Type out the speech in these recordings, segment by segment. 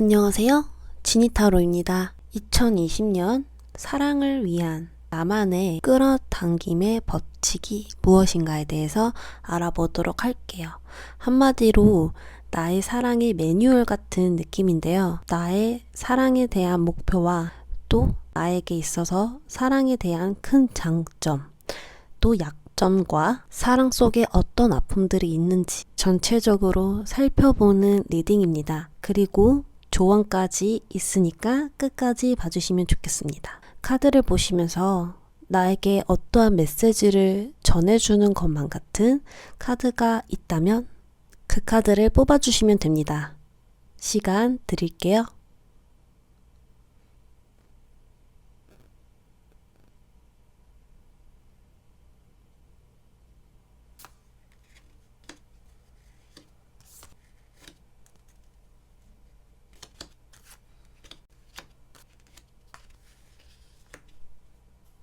안녕하세요. 지니타로입니다. 2020년 사랑을 위한 나만의 끌어당김의 법칙이 무엇인가에 대해서 알아보도록 할게요. 한마디로 나의 사랑의 매뉴얼 같은 느낌인데요. 나의 사랑에 대한 목표와 또 나에게 있어서 사랑에 대한 큰 장점, 또 약점과 사랑 속에 어떤 아픔들이 있는지 전체적으로 살펴보는 리딩입니다. 그리고 조언까지 있으니까 끝까지 봐주시면 좋겠습니다. 카드를 보시면서 나에게 어떠한 메시지를 전해주는 것만 같은 카드가 있다면 그 카드를 뽑아주시면 됩니다. 시간 드릴게요.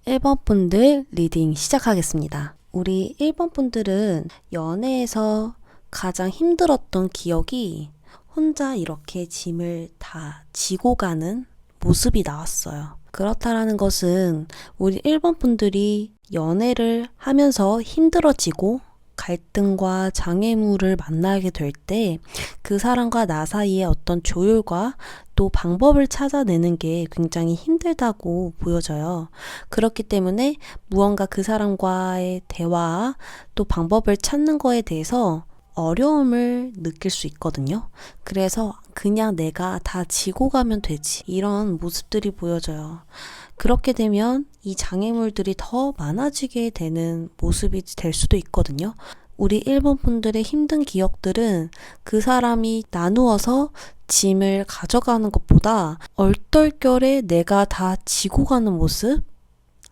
1번 분들 리딩 시작하겠습니다. 우리 1번 분들은 연애에서 가장 힘들었던 기억이 혼자 이렇게 짐을 다 지고 가는 모습이 나왔어요. 그렇다라는 것은 우리 1번 분들이 연애를 하면서 힘들어지고 갈등과 장애물을 만나게 될 때 그 사람과 나 사이에 어떤 조율과 또 방법을 찾아내는 게 굉장히 힘들다고 보여져요. 그렇기 때문에 무언가 그 사람과의 대화 또 방법을 찾는 거에 대해서 어려움을 느낄 수 있거든요. 그래서 그냥 내가 다 지고 가면 되지, 이런 모습들이 보여져요. 그렇게 되면 이 장애물들이 더 많아지게 되는 모습이 될 수도 있거든요. 우리 1번 분들의 힘든 기억들은 그 사람이 나누어서 짐을 가져가는 것보다 얼떨결에 내가 다 지고 가는 모습,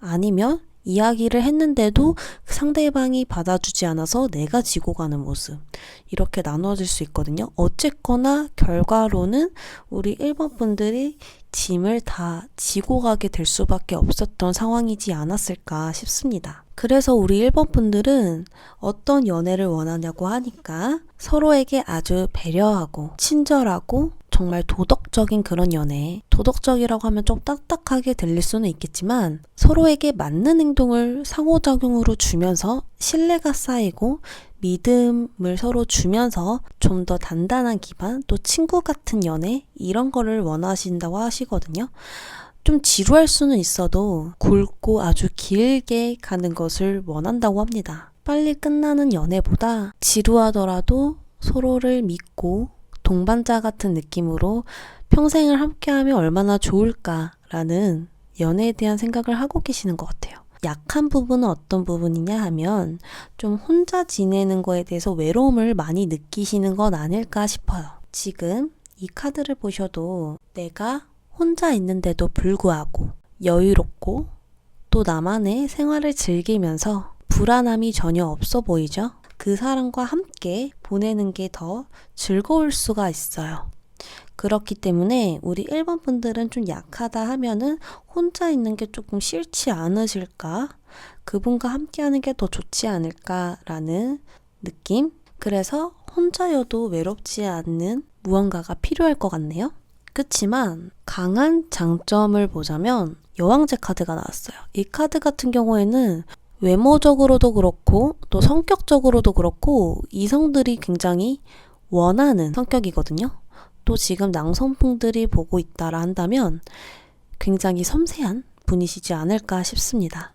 아니면 이야기를 했는데도 상대방이 받아주지 않아서 내가 지고 가는 모습, 이렇게 나눠질 수 있거든요. 어쨌거나 결과로는 우리 1번 분들이 짐을 다 지고 가게 될 수밖에 없었던 상황이지 않았을까 싶습니다. 그래서 우리 1번 분들은 어떤 연애를 원하냐고 하니까 서로에게 아주 배려하고 친절하고 정말 도덕적인 그런 연애, 도덕적이라고 하면 좀 딱딱하게 들릴 수는 있겠지만 서로에게 맞는 행동을 상호작용으로 주면서 신뢰가 쌓이고 믿음을 서로 주면서 좀 더 단단한 기반, 또 친구 같은 연애, 이런 거를 원하신다고 하시거든요. 좀 지루할 수는 있어도 굵고 아주 길게 가는 것을 원한다고 합니다. 빨리 끝나는 연애보다 지루하더라도 서로를 믿고 동반자 같은 느낌으로 평생을 함께하면 얼마나 좋을까라는 연애에 대한 생각을 하고 계시는 것 같아요. 약한 부분은 어떤 부분이냐 하면 좀 혼자 지내는 거에 대해서 외로움을 많이 느끼시는 건 아닐까 싶어요. 지금 이 카드를 보셔도 내가 혼자 있는데도 불구하고 여유롭고 또 나만의 생활을 즐기면서 불안함이 전혀 없어 보이죠? 그 사람과 함께 보내는 게 더 즐거울 수가 있어요. 그렇기 때문에 우리 1번 분들은 좀 약하다 하면은 혼자 있는 게 조금 싫지 않으실까? 그분과 함께 하는 게 더 좋지 않을까라는 느낌? 그래서 혼자여도 외롭지 않는 무언가가 필요할 것 같네요. 그치만 강한 장점을 보자면 여왕제 카드가 나왔어요. 이 카드 같은 경우에는 외모적으로도 그렇고 또 성격적으로도 그렇고 이성들이 굉장히 원하는 성격이거든요. 또 지금 남성분들이 보고 있다라 한다면 굉장히 섬세한 분이시지 않을까 싶습니다.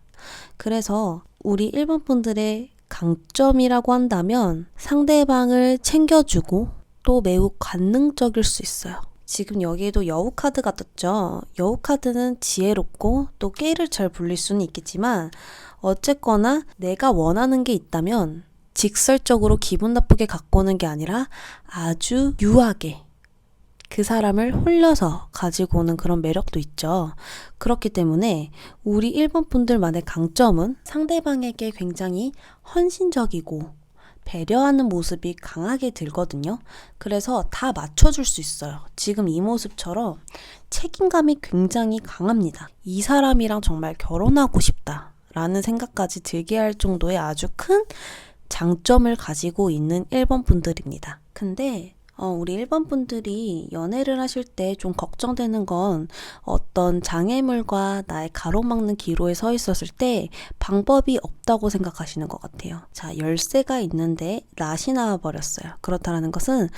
그래서 우리 1번 분들의 강점이라고 한다면 상대방을 챙겨주고 또 매우 관능적일 수 있어요. 지금 여기에도 여우 카드가 떴죠. 여우 카드는 지혜롭고 또 깨를 잘 불릴 수는 있겠지만 어쨌거나 내가 원하는 게 있다면 직설적으로 기분 나쁘게 갖고 오는 게 아니라 아주 유하게 그 사람을 홀려서 가지고 오는 그런 매력도 있죠. 그렇기 때문에 우리 1번 분들만의 강점은 상대방에게 굉장히 헌신적이고 배려하는 모습이 강하게 들거든요. 그래서 다 맞춰줄 수 있어요. 지금 이 모습처럼 책임감이 굉장히 강합니다. 이 사람이랑 정말 결혼하고 싶다라는 생각까지 들게 할 정도의 아주 큰 장점을 가지고 있는 1번 분들입니다. 근데 우리 1번 분들이 연애를 하실 때 좀 걱정되는 건 어떤 장애물과 나의 가로막는 기로에 서 있었을 때 방법이 없다고 생각하시는 것 같아요. 자, 열쇠가 있는데 낫이 나와버렸어요. 그렇다는 것은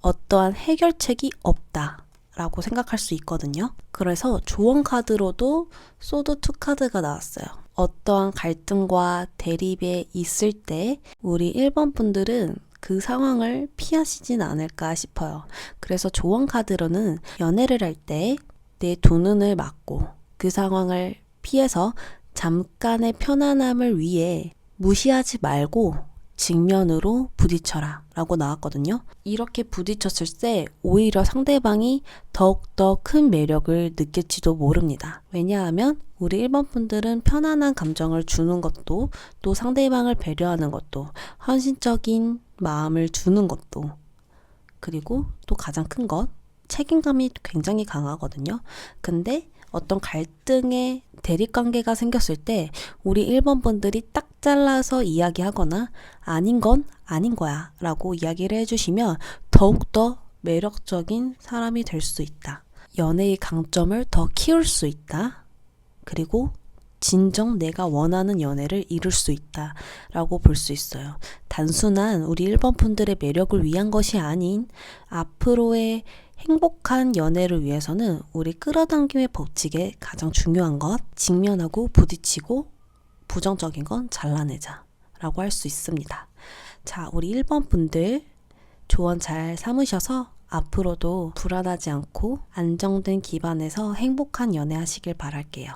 어떠한 해결책이 없다 라고 생각할 수 있거든요. 그래서 조언 카드로도 소드 2 카드가 나왔어요. 어떠한 갈등과 대립에 있을 때 우리 1번 분들은 그 상황을 피하시진 않을까 싶어요. 그래서 조언 카드로는 연애를 할 때 내 두 눈을 막고 그 상황을 피해서 잠깐의 편안함을 위해 무시하지 말고 직면으로 부딪혀라 라고 나왔거든요. 이렇게 부딪혔을 때 오히려 상대방이 더욱더 큰 매력을 느낄지도 모릅니다. 왜냐하면 우리 1번 분들은 편안한 감정을 주는 것도, 또 상대방을 배려하는 것도, 헌신적인 마음을 주는 것도, 그리고 또 가장 큰 것, 책임감이 굉장히 강하거든요. 근데 어떤 갈등의 대립관계가 생겼을 때 우리 1번 분들이 딱 잘라서 이야기하거나 아닌 건 아닌 거야 라고 이야기를 해주시면 더욱더 매력적인 사람이 될 수 있다. 연애의 강점을 더 키울 수 있다. 그리고 진정 내가 원하는 연애를 이룰 수 있다 라고 볼 수 있어요. 단순한 우리 1번 분들의 매력을 위한 것이 아닌 앞으로의 행복한 연애를 위해서는 우리 끌어당김의 법칙에 가장 중요한 것, 직면하고 부딪히고 부정적인 건 잘라내자 라고 할 수 있습니다. 자, 우리 1번 분들 조언 잘 삼으셔서 앞으로도 불안하지 않고 안정된 기반에서 행복한 연애 하시길 바랄게요.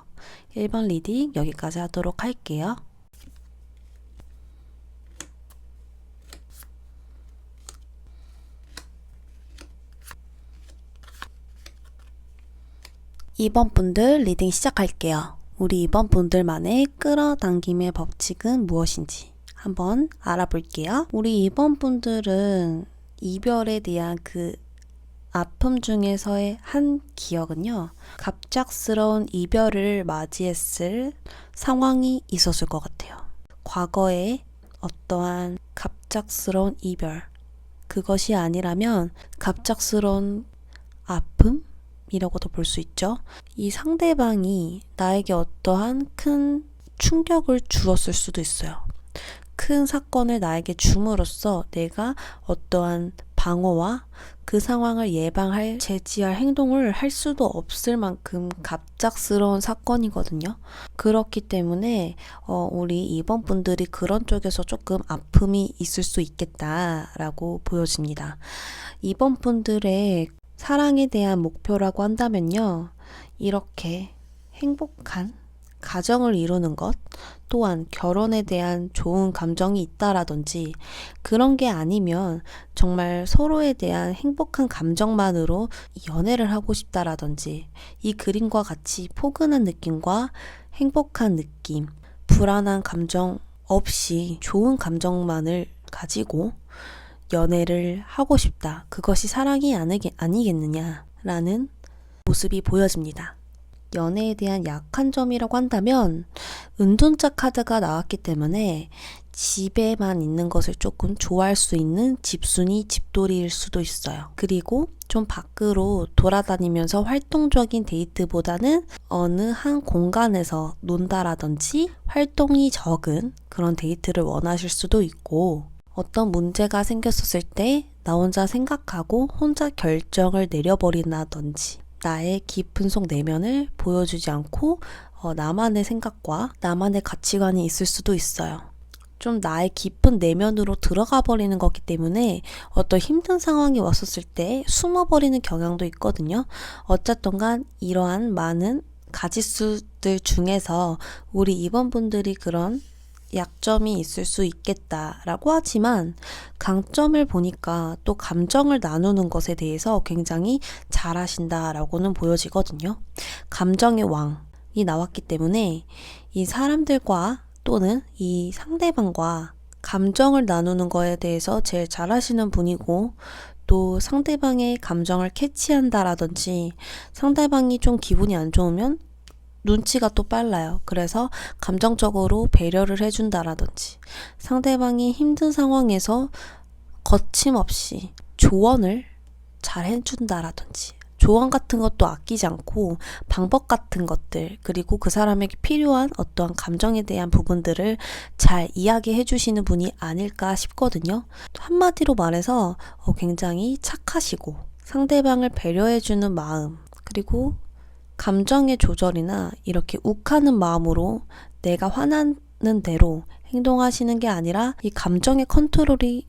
1번 리딩 여기까지 하도록 할게요. 2번 분들 리딩 시작할게요. 우리 2번 분들만의 끌어당김의 법칙은 무엇인지 한번 알아볼게요. 우리 2번 분들은 이별에 대한 그 아픔 중에서의 한 기억은요, 갑작스러운 이별을 맞이했을 상황이 있었을 것 같아요. 과거에 어떠한 갑작스러운 이별, 그것이 아니라면 갑작스러운 아픔? 이라고도 볼 수 있죠. 이 상대방이 나에게 어떠한 큰 충격을 주었을 수도 있어요. 큰 사건을 나에게 줌으로써 내가 어떠한 방어와 그 상황을 예방할, 제지할 행동을 할 수도 없을 만큼 갑작스러운 사건이거든요. 그렇기 때문에 우리 2번 분들이 그런 쪽에서 조금 아픔이 있을 수 있겠다라고 보여집니다. 2번 분들의 사랑에 대한 목표라고 한다면요, 이렇게 행복한 가정을 이루는 것, 또한 결혼에 대한 좋은 감정이 있다라든지, 그런 게 아니면 정말 서로에 대한 행복한 감정만으로 연애를 하고 싶다라든지, 이 그림과 같이 포근한 느낌과 행복한 느낌, 불안한 감정 없이 좋은 감정만을 가지고 연애를 하고 싶다. 그것이 사랑이 아니겠느냐라는 모습이 보여집니다. 연애에 대한 약한 점이라고 한다면 은둔자 카드가 나왔기 때문에 집에만 있는 것을 조금 좋아할 수 있는 집순이 집돌이일 수도 있어요. 그리고 좀 밖으로 돌아다니면서 활동적인 데이트보다는 어느 한 공간에서 논다라든지 활동이 적은 그런 데이트를 원하실 수도 있고, 어떤 문제가 생겼었을 때 나 혼자 생각하고 혼자 결정을 내려버린다든지, 나의 깊은 속 내면을 보여주지 않고 나만의 생각과 나만의 가치관이 있을 수도 있어요. 좀 나의 깊은 내면으로 들어가 버리는 거기 때문에 어떤 힘든 상황이 왔었을 때 숨어버리는 경향도 있거든요. 어쨌든 간 이러한 많은 가지수들 중에서 우리 2번 분들이 그런 약점이 있을 수 있겠다라고 하지만, 강점을 보니까 또 감정을 나누는 것에 대해서 굉장히 잘하신다라고는 보여지거든요. 감정의 왕이 나왔기 때문에 이 사람들과 또는 이 상대방과 감정을 나누는 거에 대해서 제일 잘하시는 분이고, 또 상대방의 감정을 캐치한다라든지, 상대방이 좀 기분이 안 좋으면 눈치가 또 빨라요. 그래서 감정적으로 배려를 해준다라든지, 상대방이 힘든 상황에서 거침없이 조언을 잘 해준다라든지 조언 같은 것도 아끼지 않고 방법 같은 것들, 그리고 그 사람에게 필요한 어떠한 감정에 대한 부분들을 잘 이야기해 주시는 분이 아닐까 싶거든요. 한마디로 말해서 굉장히 착하시고 상대방을 배려해 주는 마음, 그리고 감정의 조절이나 이렇게 욱하는 마음으로 내가 화나는 대로 행동하시는 게 아니라 이 감정의 컨트롤이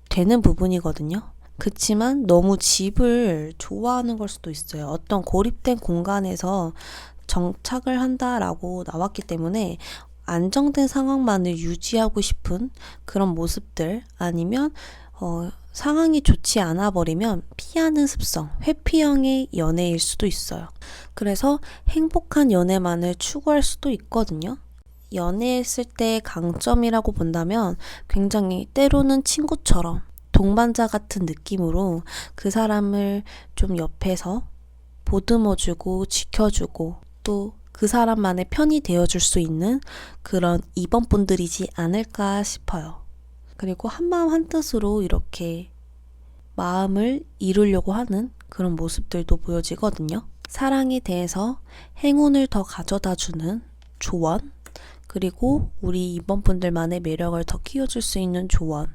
되는 부분이거든요. 그치만 너무 집을 좋아하는 걸 수도 있어요. 어떤 고립된 공간에서 정착을 한다라고 나왔기 때문에 안정된 상황만을 유지하고 싶은 그런 모습들, 아니면 상황이 좋지 않아 버리면 피하는 습성, 회피형의 연애일 수도 있어요. 그래서 행복한 연애만을 추구할 수도 있거든요. 연애했을 때의 강점이라고 본다면 굉장히 때로는 친구처럼 동반자 같은 느낌으로 그 사람을 좀 옆에서 보듬어주고 지켜주고 또 그 사람만의 편이 되어줄 수 있는 그런 2번 분들이지 않을까 싶어요. 그리고 한마음 한뜻으로 이렇게 마음을 이루려고 하는 그런 모습들도 보여지거든요. 사랑에 대해서 행운을 더 가져다주는 조언, 그리고 우리 2번 분들만의 매력을 더 키워줄 수 있는 조언,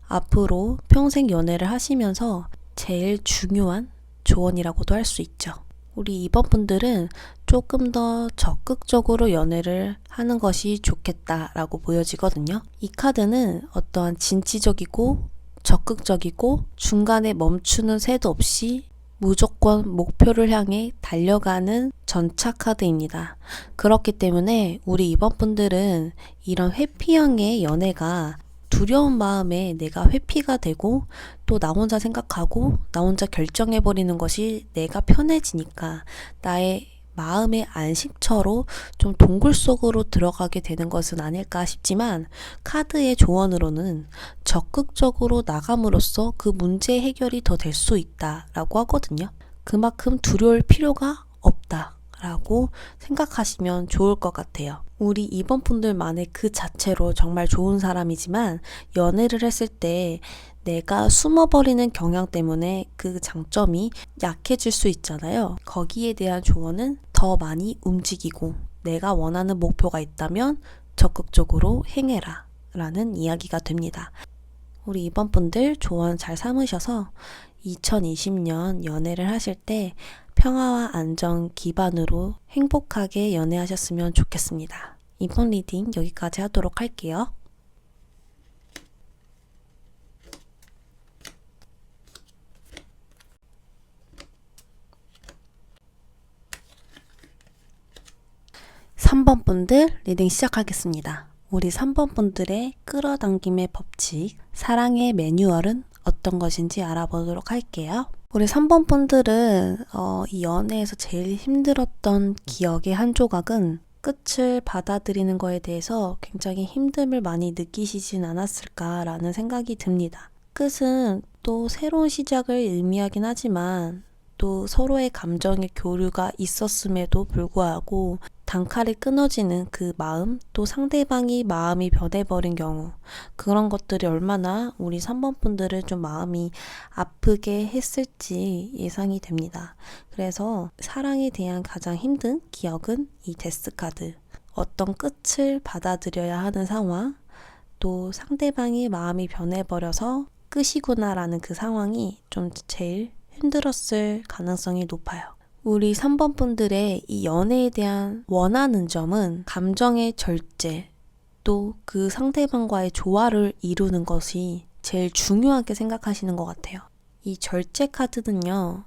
앞으로 평생 연애를 하시면서 제일 중요한 조언이라고도 할 수 있죠. 우리 2번 분들은 조금 더 적극적으로 연애를 하는 것이 좋겠다라고 보여지거든요. 이 카드는 어떠한 진취적이고 적극적이고 중간에 멈추는 새도 없이 무조건 목표를 향해 달려가는 전차 카드입니다. 그렇기 때문에 우리 2번 분들은 이런 회피형의 연애가 두려운 마음에 내가 회피가 되고 또 나 혼자 생각하고 나 혼자 결정해버리는 것이 내가 편해지니까 나의 마음의 안식처로 좀 동굴 속으로 들어가게 되는 것은 아닐까 싶지만, 카드의 조언으로는 적극적으로 나감으로써 그 문제 해결이 더 될 수 있다라고 하거든요. 그만큼 두려울 필요가 없다라고 생각하시면 좋을 것 같아요. 우리 2번 분들만의 그 자체로 정말 좋은 사람이지만 연애를 했을 때 내가 숨어버리는 경향 때문에 그 장점이 약해질 수 있잖아요. 거기에 대한 조언은 더 많이 움직이고 내가 원하는 목표가 있다면 적극적으로 행해라 라는 이야기가 됩니다. 우리 2번 분들 조언 잘 삼으셔서 2020년 연애를 하실 때 평화와 안정 기반으로 행복하게 연애하셨으면 좋겠습니다. 이번 리딩 여기까지 하도록 할게요. 삼 번 분들 리딩 시작하겠습니다. 우리 3번 분들의 끌어당김의 법칙, 사랑의 매뉴얼은 어떤 것인지 알아보도록 할게요. 우리 3번 분들은 이 연애에서 제일 힘들었던 기억의 한 조각은 끝을 받아들이는 거에 대해서 굉장히 힘듦을 많이 느끼시진 않았을까라는 생각이 듭니다. 끝은 또 새로운 시작을 의미하긴 하지만 또 서로의 감정의 교류가 있었음에도 불구하고 단칼에 끊어지는 그 마음, 또 상대방이 마음이 변해버린 경우, 그런 것들이 얼마나 우리 3번 분들을 좀 마음이 아프게 했을지 예상이 됩니다. 그래서 사랑에 대한 가장 힘든 기억은 이 데스 카드, 어떤 끝을 받아들여야 하는 상황, 또 상대방이 마음이 변해버려서 끝이구나라는 그 상황이 좀 제일 힘들었을 가능성이 높아요. 우리 3번 분들의 이 연애에 대한 원하는 점은 감정의 절제, 또 그 상대방과의 조화를 이루는 것이 제일 중요하게 생각하시는 것 같아요. 이 절제 카드는요,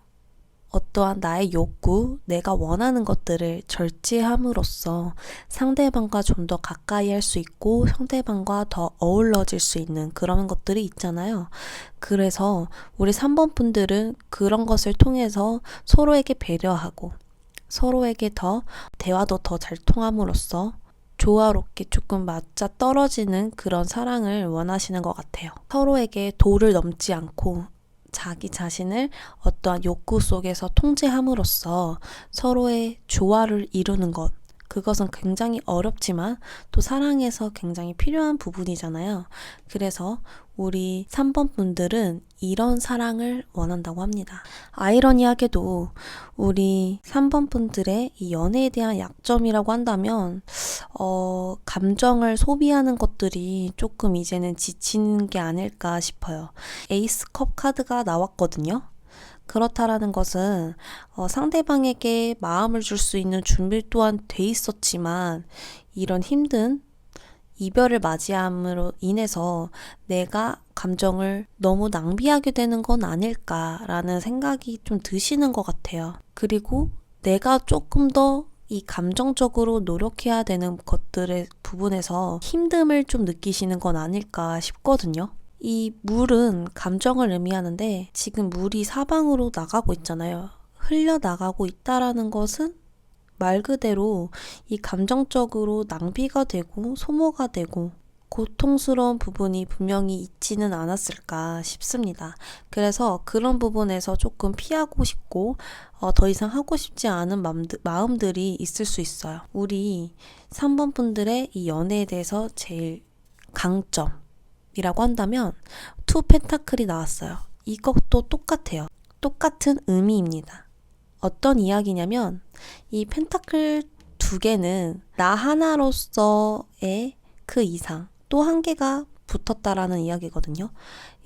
어떠한 나의 욕구, 내가 원하는 것들을 절제함으로써 상대방과 좀 더 가까이 할 수 있고 상대방과 더 어우러질 수 있는 그런 것들이 있잖아요. 그래서 우리 3번 분들은 그런 것을 통해서 서로에게 배려하고 서로에게 더 대화도 더 잘 통함으로써 조화롭게 조금 맞아 떨어지는 그런 사랑을 원하시는 것 같아요. 서로에게 도를 넘지 않고 자기 자신을 어떠한 욕구 속에서 통제함으로써 서로의 조화를 이루는 것, 그것은 굉장히 어렵지만 또 사랑에서 굉장히 필요한 부분이잖아요. 그래서 우리 3번 분들은 이런 사랑을 원한다고 합니다. 아이러니하게도 우리 3번 분들의 이 연애에 대한 약점이라고 한다면 감정을 소비하는 것들이 조금 이제는 지치는 게 아닐까 싶어요. 에이스컵 카드가 나왔거든요. 그렇다라는 것은 상대방에게 마음을 줄 수 있는 준비 또한 돼 있었지만 이런 힘든 이별을 맞이함으로 인해서 내가 감정을 너무 낭비하게 되는 건 아닐까라는 생각이 좀 드시는 것 같아요. 그리고 내가 조금 더 이 감정적으로 노력해야 되는 것들의 부분에서 힘듦을 좀 느끼시는 건 아닐까 싶거든요. 이 물은 감정을 의미하는데 지금 물이 사방으로 나가고 있잖아요. 흘려나가고 있다라는 것은 말 그대로 이 감정적으로 낭비가 되고 소모가 되고 고통스러운 부분이 분명히 있지는 않았을까 싶습니다. 그래서 그런 부분에서 조금 피하고 싶고 더 이상 하고 싶지 않은 마음들이 있을 수 있어요. 우리 3번 분들의 이 연애에 대해서 제일 강점이라고 한다면 투 펜타클이 나왔어요. 이것도 똑같아요. 똑같은 의미입니다. 어떤 이야기냐면 이 펜타클 두 개는 나 하나로서의 그 이상 또 한 개가 붙었다라는 이야기거든요.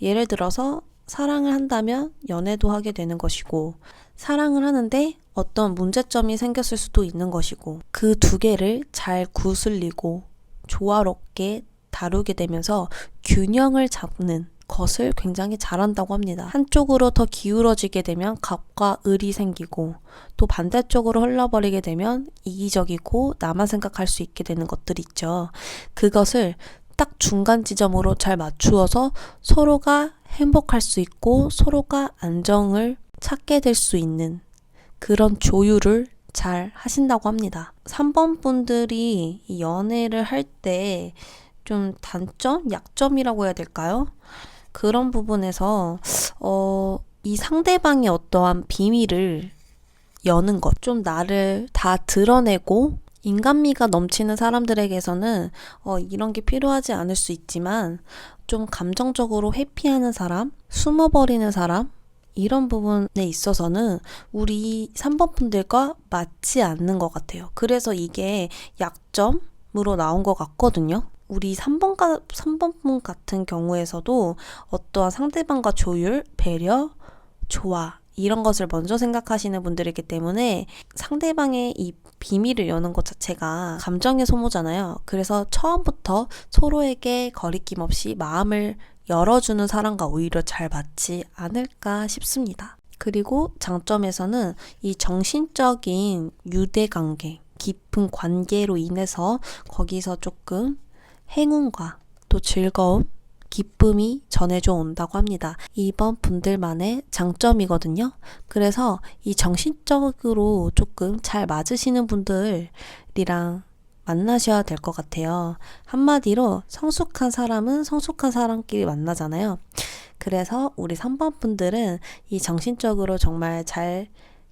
예를 들어서 사랑을 한다면 연애도 하게 되는 것이고 사랑을 하는데 어떤 문제점이 생겼을 수도 있는 것이고 그 두 개를 잘 구슬리고 조화롭게 다루게 되면서 균형을 잡는 것을 굉장히 잘한다고 합니다. 한쪽으로 더 기울어지게 되면 갑과 을이 생기고 또 반대쪽으로 흘러버리게 되면 이기적이고 나만 생각할 수 있게 되는 것들 있죠. 그것을 딱 중간 지점으로 잘 맞추어서 서로가 행복할 수 있고 서로가 안정을 찾게 될 수 있는 그런 조율을 잘 하신다고 합니다. 3번 분들이 이 연애를 할 때 좀 단점, 약점이라고 해야 될까요? 그런 부분에서 이 상대방의 어떠한 비밀을 여는 것, 좀 나를 다 드러내고 인간미가 넘치는 사람들에게서는 이런 게 필요하지 않을 수 있지만 좀 감정적으로 회피하는 사람, 숨어버리는 사람 이런 부분에 있어서는 우리 3번 분들과 맞지 않는 것 같아요. 그래서 이게 약점으로 나온 것 같거든요. 우리 3번 분 같은 경우에서도 어떠한 상대방과 조율, 배려, 조화 이런 것을 먼저 생각하시는 분들이기 때문에 상대방의 이 비밀을 여는 것 자체가 감정의 소모잖아요. 그래서 처음부터 서로에게 거리낌 없이 마음을 열어주는 사람과 오히려 잘 맞지 않을까 싶습니다. 그리고 장점에서는 이 정신적인 유대관계, 깊은 관계로 인해서 거기서 조금 행운과 또 즐거움, 기쁨이 전해져 온다고 합니다. 이번 분들만의 장점이거든요. 그래서 이 정신적으로 조금 잘 맞으시는 분들이랑 만나셔야 될 것 같아요. 한마디로 성숙한 사람은 성숙한 사람끼리 만나잖아요. 그래서 우리 3번 분들은 이 정신적으로 정말 잘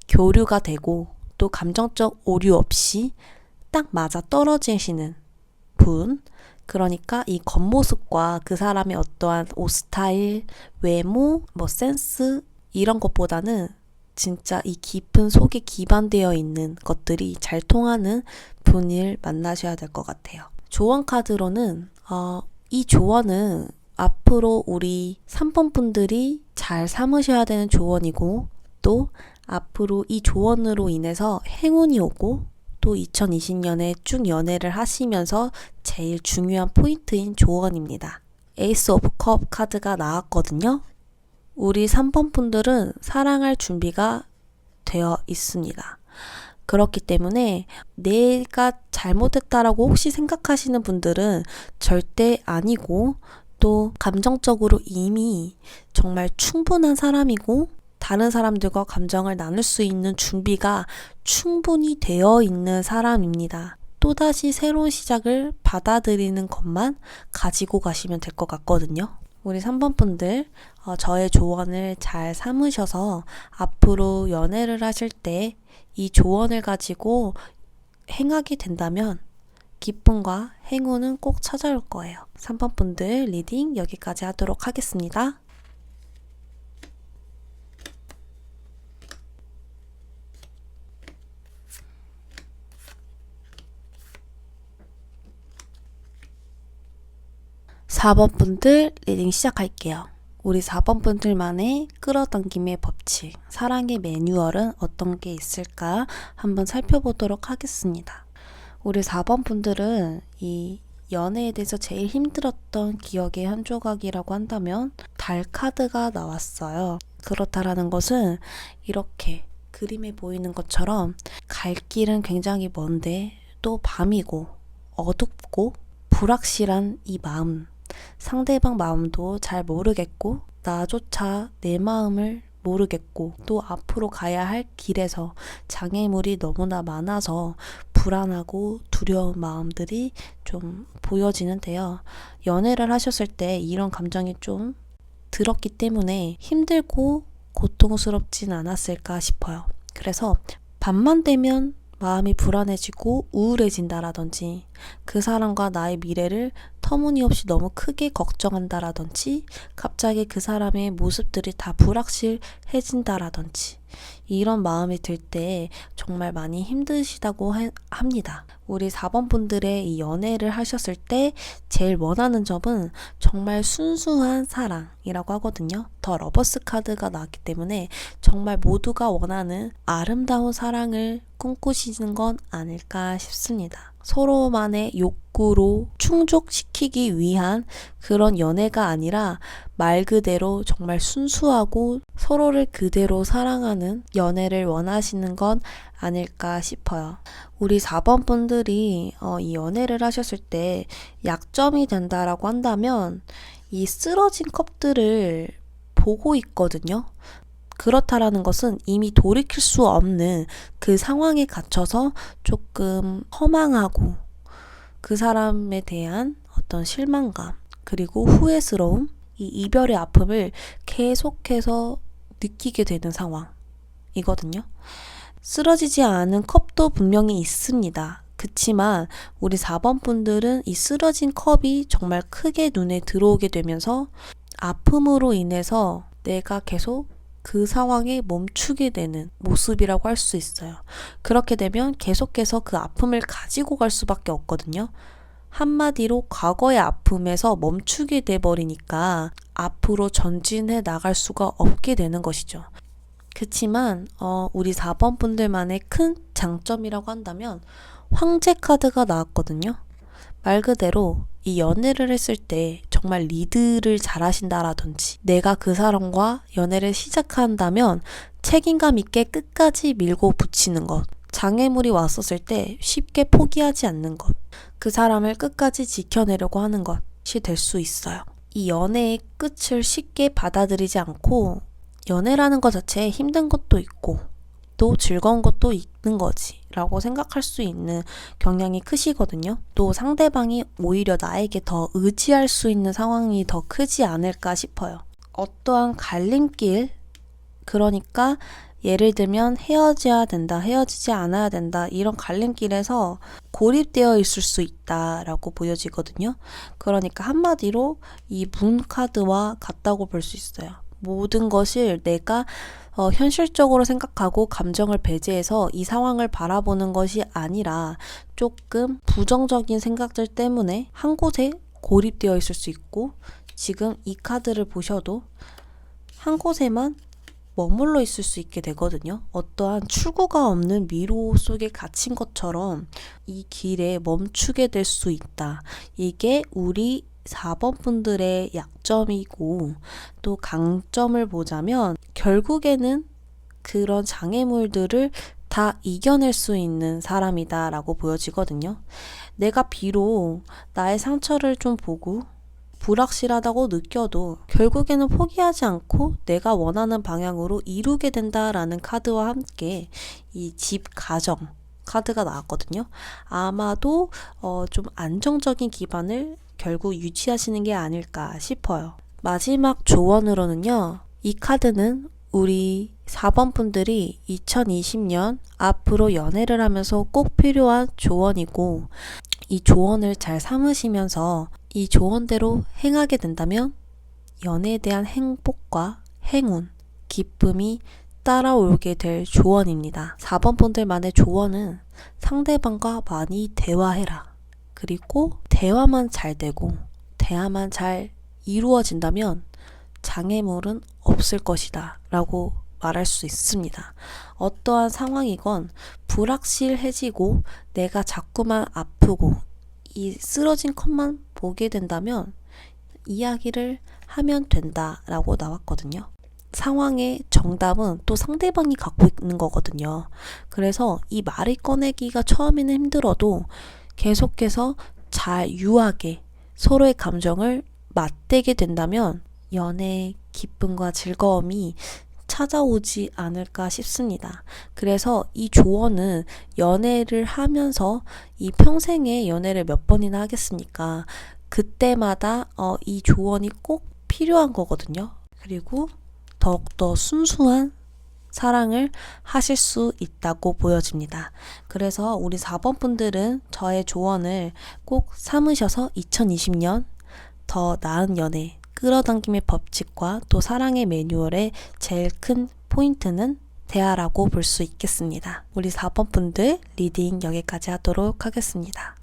교류가 되고 또 감정적 오류 없이 딱 맞아 떨어지시는 분, 그러니까 이 겉모습과 그 사람의 어떠한 옷 스타일, 외모, 센스 이런 것보다는 진짜 이 깊은 속에 기반되어 있는 것들이 잘 통하는 분을 만나셔야 될 것 같아요. 조언 카드로는 이 조언은 앞으로 우리 3번 분들이 잘 삼으셔야 되는 조언이고 또 앞으로 이 조언으로 인해서 행운이 오고 또 2020년에 쭉 연애를 하시면서 제일 중요한 포인트인 조언입니다. 에이스 오브 컵 카드가 나왔거든요. 우리 3번 분들은 사랑할 준비가 되어 있습니다. 그렇기 때문에 내가 잘못했다라고 혹시 생각하시는 분들은 절대 아니고 또 감정적으로 이미 정말 충분한 사람이고 다른 사람들과 감정을 나눌 수 있는 준비가 충분히 되어 있는 사람입니다. 또다시 새로운 시작을 받아들이는 것만 가지고 가시면 될 것 같거든요. 우리 3번 분들 저의 조언을 잘 삼으셔서 앞으로 연애를 하실 때 이 조언을 가지고 행하게 된다면 기쁨과 행운은 꼭 찾아올 거예요. 3번 분들 리딩 여기까지 하도록 하겠습니다. (4번) 분들 리딩 시작할게요. 우리 4번 분들만의 끌어당김의 법칙, 사랑의 매뉴얼은 어떤 게 있을까 한번 살펴보도록 하겠습니다. 우리 4번 분들은 이 연애에 대해서 제일 힘들었던 기억의 한 조각이라고 한다면 달 카드가 나왔어요. 그렇다라는 것은 이렇게 그림에 보이는 것처럼 갈 길은 굉장히 먼데 또 밤이고 어둡고 불확실한 이 마음, 상대방 마음도 잘 모르겠고 나조차 내 마음을 모르겠고 또 앞으로 가야 할 길에서 장애물이 너무나 많아서 불안하고 두려운 마음들이 좀 보여지는데요. 연애를 하셨을 때 이런 감정이 좀 들었기 때문에 힘들고 고통스럽진 않았을까 싶어요. 그래서 밤만 되면 마음이 불안해지고 우울해진다라든지 그 사람과 나의 미래를 터무니없이 너무 크게 걱정한다라든지 갑자기 그 사람의 모습들이 다 불확실해진다라든지 이런 마음이 들 때 정말 많이 힘드시다고 합니다. 우리 4번 분들의 이 연애를 하셨을 때 제일 원하는 점은 정말 순수한 사랑이라고 하거든요. 더 러버스 카드가 나왔기 때문에 정말 모두가 원하는 아름다운 사랑을 꿈꾸시는 건 아닐까 싶습니다. 서로만의 욕구로 충족시키기 위한 그런 연애가 아니라 말 그대로 정말 순수하고 서로를 그대로 사랑하는 연애를 원하시는 건 아닐까 싶어요. 우리 4번 분들이 이 연애를 하셨을 때 약점이 된다라고 한다면 이 쓰러진 컵들을 보고 있거든요. 그렇다라는 것은 이미 돌이킬 수 없는 그 상황에 갇혀서 조금 허망하고 그 사람에 대한 어떤 실망감 그리고 후회스러움, 이 이별의 아픔을 계속해서 느끼게 되는 상황이거든요. 쓰러지지 않은 컵도 분명히 있습니다. 그치만 우리 4번 분들은 이 쓰러진 컵이 정말 크게 눈에 들어오게 되면서 아픔으로 인해서 내가 계속 그 상황에 멈추게 되는 모습이라고 할 수 있어요. 그렇게 되면 계속해서 그 아픔을 가지고 갈 수밖에 없거든요. 한마디로 과거의 아픔에서 멈추게 돼버리니까 앞으로 전진해 나갈 수가 없게 되는 것이죠. 그치만 우리 4번 분들만의 큰 장점이라고 한다면 황제 카드가 나왔거든요. 말 그대로 이 연애를 했을 때 정말 리드를 잘 하신다라든지 내가 그 사람과 연애를 시작한다면 책임감 있게 끝까지 밀고 붙이는 것, 장애물이 왔었을 때 쉽게 포기하지 않는 것, 그 사람을 끝까지 지켜내려고 하는 것이 될 수 있어요. 이 연애의 끝을 쉽게 받아들이지 않고 연애라는 것 자체에 힘든 것도 있고 또 즐거운 것도 있는 거지 라고 생각할 수 있는 경향이 크시거든요. 또 상대방이 오히려 나에게 더 의지할 수 있는 상황이 더 크지 않을까 싶어요. 어떠한 갈림길, 그러니까 예를 들면 헤어져야 된다, 헤어지지 않아야 된다 이런 갈림길에서 고립되어 있을 수 있다라고 보여지거든요. 그러니까 한마디로 이 문 카드와 같다고 볼 수 있어요. 모든 것을 내가 현실적으로 생각하고 감정을 배제해서 이 상황을 바라보는 것이 아니라 조금 부정적인 생각들 때문에 한 곳에 고립되어 있을 수 있고 지금 이 카드를 보셔도 한 곳에만 머물러 있을 수 있게 되거든요. 어떠한 출구가 없는 미로 속에 갇힌 것처럼 이 길에 멈추게 될 수 있다. 이게 우리 4번 분들의 약점이고 또 강점을 보자면 결국에는 그런 장애물들을 다 이겨낼 수 있는 사람이다 라고 보여지거든요. 내가 비록 나의 상처를 좀 보고 불확실하다고 느껴도 결국에는 포기하지 않고 내가 원하는 방향으로 이루게 된다라는 카드와 함께 이 집 가정 카드가 나왔거든요. 아마도 좀 안정적인 기반을 결국 유지하시는 게 아닐까 싶어요. 마지막 조언으로는요. 이 카드는 우리 4번 분들이 2020년 앞으로 연애를 하면서 꼭 필요한 조언이고, 이 조언을 잘 삼으시면서 이 조언대로 행하게 된다면 연애에 대한 행복과 행운, 기쁨이 따라오게 될 조언입니다. 4번 분들만의 조언은 상대방과 많이 대화해라. 그리고 대화만 잘 되고 대화만 잘 이루어진다면 장애물은 없을 것이다 라고 말할 수 있습니다. 어떠한 상황이건 불확실해지고 내가 자꾸만 아프고 이 쓰러진 컷만 보게 된다면 이야기를 하면 된다라고 나왔거든요. 상황의 정답은 또 상대방이 갖고 있는 거거든요. 그래서 이 말을 꺼내기가 처음에는 힘들어도 계속해서 잘 유하게 서로의 감정을 맞대게 된다면 연애의 기쁨과 즐거움이 찾아오지 않을까 싶습니다. 그래서 이 조언은 연애를 하면서 이 평생에 연애를 몇 번이나 하겠습니까? 그때마다 이 조언이 꼭 필요한 거거든요. 그리고 더욱더 순수한 사랑을 하실 수 있다고 보여집니다. 그래서 우리 4번 분들은 저의 조언을 꼭 삼으셔서 2020년 더 나은 연애, 끌어당김의 법칙과 또 사랑의 매뉴얼의 제일 큰 포인트는 대화라고 볼 수 있겠습니다. 우리 4번 분들 리딩 여기까지 하도록 하겠습니다.